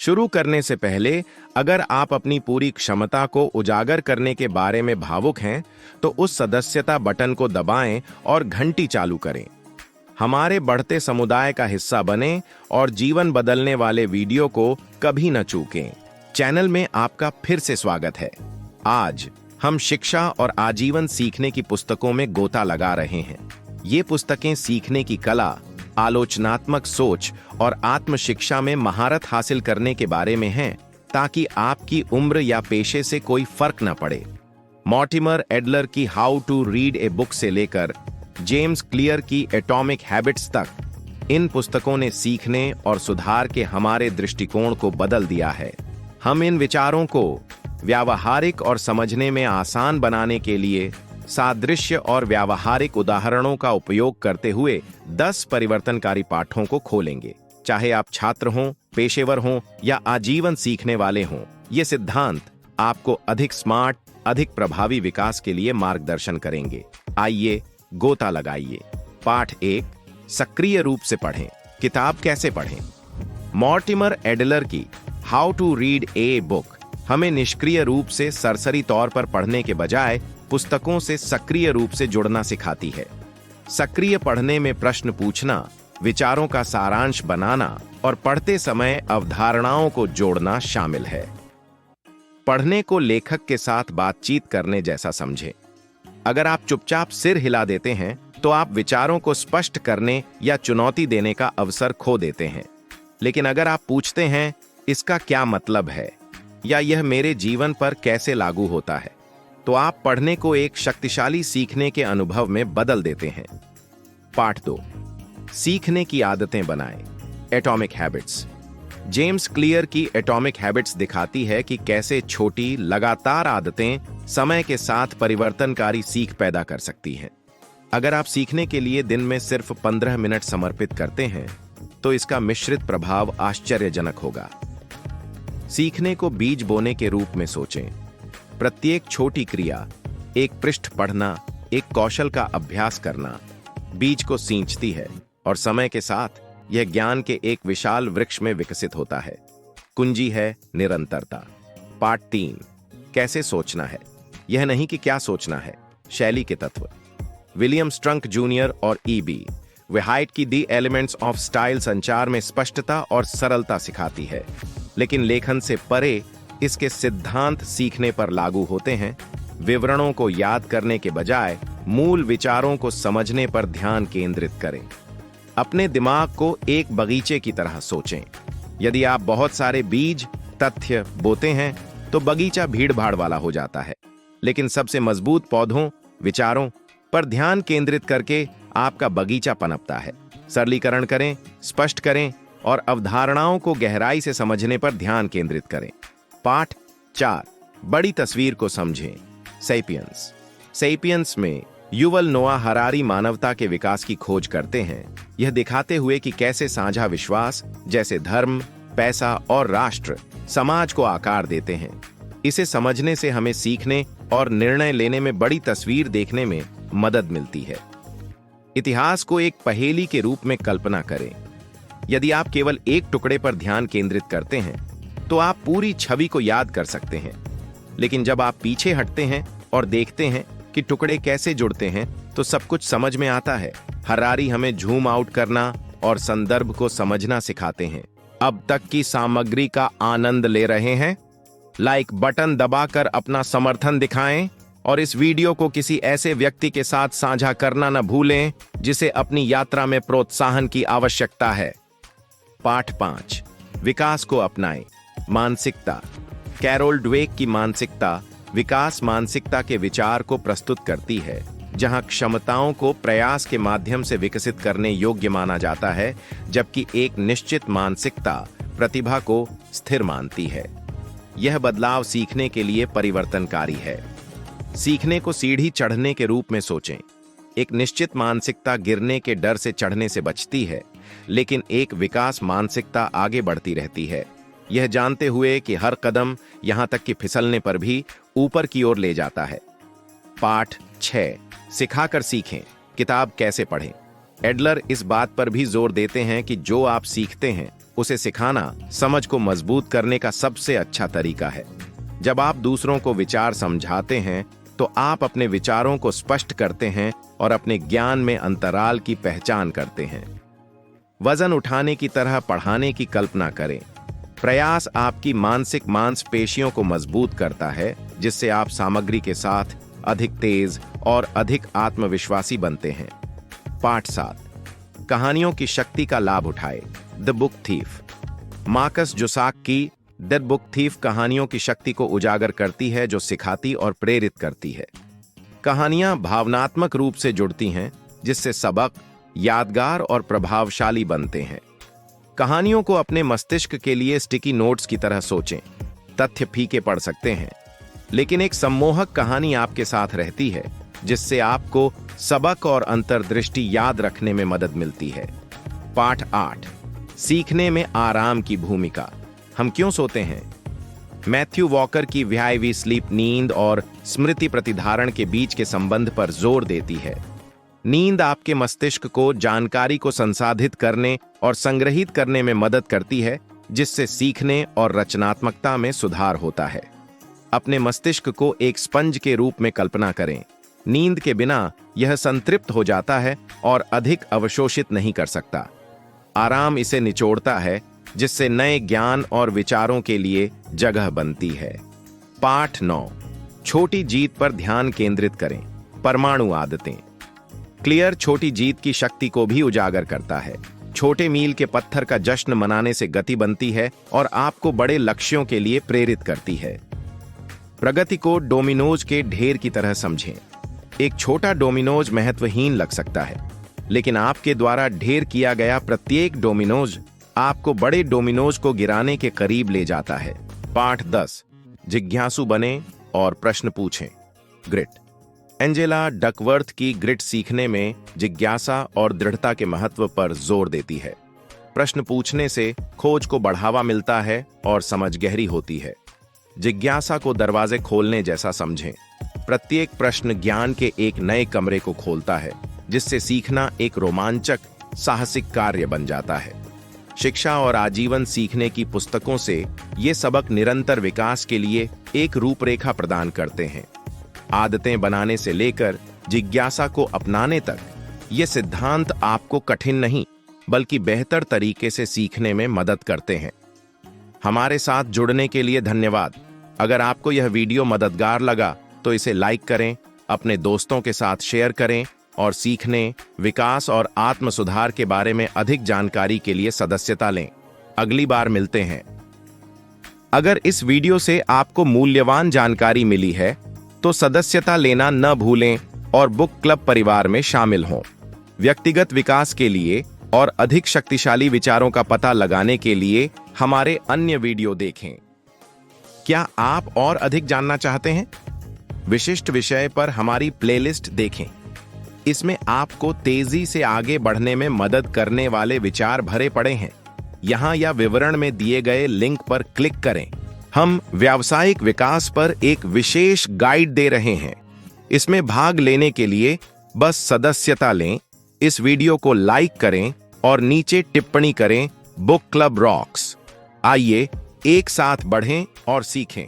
शुरू करने से पहले अगर आप अपनी पूरी क्षमता को उजागर करने के बारे में भावुक हैं, तो उस सदस्यता बटन को दबाएं और घंटी चालू करें। हमारे बढ़ते समुदाय का हिस्सा बनें और जीवन बदलने वाले वीडियो को कभी न चूकें। चैनल में आपका फिर से स्वागत है। आज हम शिक्षा और आजीवन सीखने की पुस्तकों में गोता लगा रहे हैं। ये पुस्तकें सीखने की कला, आलोचनात्मक सोच और आत्म शिक्षा में महारत हासिल करने के बारे में हैं, ताकि आपकी उम्र या पेशे से कोई फर्क न पड़े। मॉर्टिमर एडलर की how to read a book से लेकर जेम्स क्लियर की एटॉमिक हैबिट्स तक, इन पुस्तकों ने सीखने और सुधार के हमारे दृष्टिकोण को बदल दिया है। हम इन विचारों को व्यावहारिक और समझने में आसान बनाने के लिए सादृश्य और व्यावहारिक उदाहरणों का उपयोग करते हुए 10 परिवर्तनकारी पाठों को खोलेंगे। चाहे आप छात्र हों, पेशेवर हों या आजीवन सीखने वाले हों, ये सिद्धांत आपको अधिक स्मार्ट, अधिक प्रभावी विकास के लिए मार्गदर्शन करेंगे। आइए गोता लगाइए। पाठ 1, सक्रिय रूप से पढ़ें। किताब कैसे पढ़ें? मॉर्टिमर एडलर की how to read a book हमें निष्क्रिय रूप से सरसरी तौर पर पढ़ने के बजाय पुस्तकों से सक्रिय रूप से जुड़ना सिखाती है। सक्रिय पढ़ने में प्रश्न पूछना, विचारों का सारांश बनाना और पढ़ते समय अवधारणाओं को जोड़ना शामिल है। पढ़ने को लेखक के साथ बातचीत करने जैसा समझें। अगर आप चुपचाप सिर हिला देते हैं, तो आप विचारों को स्पष्ट करने या चुनौती देने का अवसर खो देते हैं। लेकिन अगर आप पूछते हैं, इसका क्या मतलब है, या यह मेरे जीवन पर कैसे लागू होता है, तो आप पढ़ने को एक शक्तिशाली सीखने के अनुभव में बदल देते हैं। पाठ 2, सीखने की आदतें बनाएं। Atomic habits. जेम्स क्लियर की एटॉमिक हैबिट्स दिखाती है कि कैसे छोटी, लगातार आदतें समय के साथ परिवर्तनकारी सीख पैदा कर सकती हैं। अगर आप सीखने के लिए दिन में सिर्फ 15 मिनट समर्पित करते हैं, तो इसका मिश्रित प्रभाव आश्चर्यजनक होगा। सीखने को बीज बोने के रूप में सोचें। प्रत्येक छोटी क्रिया, एक पृष्ठ पढ़ना, एक कौशल का अभ्यास करना, बीज को सींचती है और समय के साथ यह ज्ञान के एक विशाल वृक्ष में विकसित होता है। कुंजी है निरंतरता। पाठ 3, कैसे सोचना है। यह नहीं कि क्या सोचना है, शैली के तत्व। विलियम स्ट्रंक जूनियर और E.B. व्हाइट की दी एलिमेंट्स ऑफ स्टाइल संचार में स्पष्टता और सरलता सिखाती है, लेकिन लेखन से परे इसके सिद्धांत सीखने पर लागू होते हैं। विवरणों को याद करने के बजाय मूल विचारों को समझने पर ध्यान केंद्रित करें। अपने दिमाग को एक बगीचे की तरह सोचें। यदि आप बहुत सारे बीज, तथ्य बोते हैं, तो बगीचा भीड़-भाड़ वाला हो जाता है। लेकिन सबसे मजबूत पौधों, विचारों पर ध्यान केंद्रित करके आपका बगीचा पनपता है। सरलीकरण करें, स्पष्ट करें और अवधारणाओं को गहराई से समझने पर ध्यान केंद्रित करें। पाठ 4, बड़ी तस्वीर को समझें। सेपियंस। सेपियंस में युवल नोआ हरारी मानवता के विकास की खोज करते हैं, यह दिखाते हुए कि कैसे साझा विश्वास जैसे धर्म, पैसा और राष्ट्र समाज को आकार देते हैं। इसे समझने से हमें सीखने और निर्णय लेने में बड़ी तस्वीर देखने में मदद मिलती है। इतिहास को एक पहेली के रूप में कल्पना करें। यदि आप केवल एक टुकड़े पर ध्यान केंद्रित करते हैं, तो आप पूरी छवि को याद कर सकते हैं। लेकिन जब आप पीछे हटते हैं और देखते हैं कि टुकड़े कैसे जुड़ते हैं, तो सब कुछ समझ में आता है। हरारी हमें झूम आउट करना और संदर्भ को समझना सिखाते हैं। अब तक की सामग्री का आनंद ले रहे हैं? लाइक बटन दबाकर अपना समर्थन दिखाएं और इस वीडियो को किसी ऐसे व्यक्ति के साथ साझा करना न भूलें जिसे अपनी यात्रा में प्रोत्साहन की आवश्यकता है। पाठ 5, विकास को अपनाएं। मानसिकता। कैरोल ड्वेक की मानसिकता विकास मानसिकता के विचार को प्रस्तुत करती है, जहां क्षमताओं को प्रयास के माध्यम से विकसित करने योग्य माना जाता है, जबकि एक निश्चित मानसिकता प्रतिभा को स्थिर मानती है। यह बदलाव सीखने के लिए परिवर्तनकारी है। सीखने को सीढ़ी चढ़ने के रूप में सोचें। एक निश्चित मानसिकता गिरने के डर से चढ़ने से बचती है, लेकिन एक विकास मानसिकता आगे बढ़ती रहती है, यह जानते हुए कि हर कदम, यहां तक कि फिसलने पर भी, ऊपर की ओर ले जाता है। पाठ 6, सिखाकर सीखें। किताब कैसे पढ़ें। एडलर इस बात पर भी जोर देते हैं कि जो आप सीखते हैं उसे सिखाना समझ को मजबूत करने का सबसे अच्छा तरीका है। जब आप दूसरों को विचार समझाते हैं तो आप अपने विचारों को स्पष्ट करते हैं और अपने ज्ञान में अंतराल की पहचान करते हैं। वजन उठाने की तरह पढ़ाने की कल्पना करें। प्रयास आपकी मानसिक मांसपेशियों को मजबूत करता है, जिससे आप सामग्री के साथ अधिक तेज और अधिक आत्मविश्वासी बनते हैं। पाठ 7, कहानियों की शक्ति का लाभ उठाए। The book thief. मार्कस जुसाक की द बुक थीफ कहानियों की शक्ति को उजागर करती है, जो सिखाती और प्रेरित करती है। कहानियां भावनात्मक रूप से जुड़ती हैं, जिससे सबक यादगार और प्रभावशाली बनते हैं। कहानियों को अपने मस्तिष्क के लिए स्टिकी नोट्स की तरह सोचें। तथ्य फीके पड़ सकते हैं, लेकिन एक सम्मोहक कहानी आपके साथ रहती है, जिससे आपको सबक और अंतर्दृष्टि याद रखने में मदद मिलती है। पाठ 8, सीखने में आराम की भूमिका। हम क्यों सोते हैं? मैथ्यू वॉकर की व्हाई वी स्लीप नींद और स्मृति प्रतिधारण के बीच के संबंध पर जोर देती है। नींद आपके मस्तिष्क को जानकारी को संसाधित करने और संग्रहित करने में मदद करती है, जिससे सीखने और रचनात्मकता में सुधार होता है। अपने मस्तिष्क को एक स्पंज के रूप में कल्पना करें। नींद के बिना यह संतृप्त हो जाता है और अधिक अवशोषित नहीं कर सकता। आराम इसे निचोड़ता है, जिससे नए ज्ञान और विचारों के लिए जगह बनती है। पाठ 9, छोटी जीत पर ध्यान केंद्रित करें। परमाणु आदतें। क्लियर छोटी जीत की शक्ति को भी उजागर करता है। छोटे मील के पत्थर का जश्न मनाने से गति बनती है और आपको बड़े लक्ष्यों के लिए प्रेरित करती है। प्रगति को डोमिनोज के ढेर की तरह समझें। एक छोटा डोमिनोज महत्वहीन लग सकता है, लेकिन आपके द्वारा ढेर किया गया प्रत्येक डोमिनोज आपको बड़े डोमिनोज को गिराने के करीब ले जाता है। पाठ 10, जिज्ञासु बने और प्रश्न पूछें। ग्रिट। एंजेला डकवर्थ की ग्रिट सीखने में जिज्ञासा और दृढ़ता के महत्व पर जोर देती है। प्रश्न पूछने से खोज को बढ़ावा मिलता है और समझ गहरी होती है। जिज्ञासा को दरवाजे खोलने जैसा समझें। प्रत्येक प्रश्न ज्ञान के एक नए कमरे को खोलता है, जिससे सीखना एक रोमांचक साहसिक कार्य बन जाता है। शिक्षा और आजीवन सीखने की पुस्तकों से ये सबक निरंतर विकास के लिए एक रूपरेखा प्रदान करते हैं। आदतें बनाने से लेकर जिज्ञासा को अपनाने तक, ये सिद्धांत आपको कठिन नहीं बल्कि बेहतर तरीके से सीखने में मदद करते हैं। हमारे साथ जुड़ने के लिए धन्यवाद। अगर आपको यह वीडियो मददगार लगा तो इसे लाइक करें, अपने दोस्तों के साथ शेयर करें और सीखने, विकास और आत्म सुधार के बारे में अधिक जानकारी के लिए सदस्यता लें। अगली बार मिलते हैं। अगर इस वीडियो से आपको मूल्यवान जानकारी मिली है तो सदस्यता लेना न भूलें और बुक क्लब परिवार में शामिल हों। व्यक्तिगत विकास के लिए और अधिक शक्तिशाली विचारों का पता लगाने के लिए हमारे अन्य वीडियो देखें। क्या आप और अधिक जानना चाहते हैं? विशिष्ट विषय पर हमारी प्लेलिस्ट देखें। इसमें आपको तेजी से आगे बढ़ने में मदद करने वाले विचार भरे पड़े हैं। यहां या विवरण में दिए गए लिंक पर क्लिक करें। हम व्यावसायिक विकास पर एक विशेष गाइड दे रहे हैं। इसमें भाग लेने के लिए बस सदस्यता लें, इस वीडियो को लाइक करें और नीचे टिप्पणी करें, बुक क्लब रॉक्स। आइए एक साथ बढ़ें और सीखें।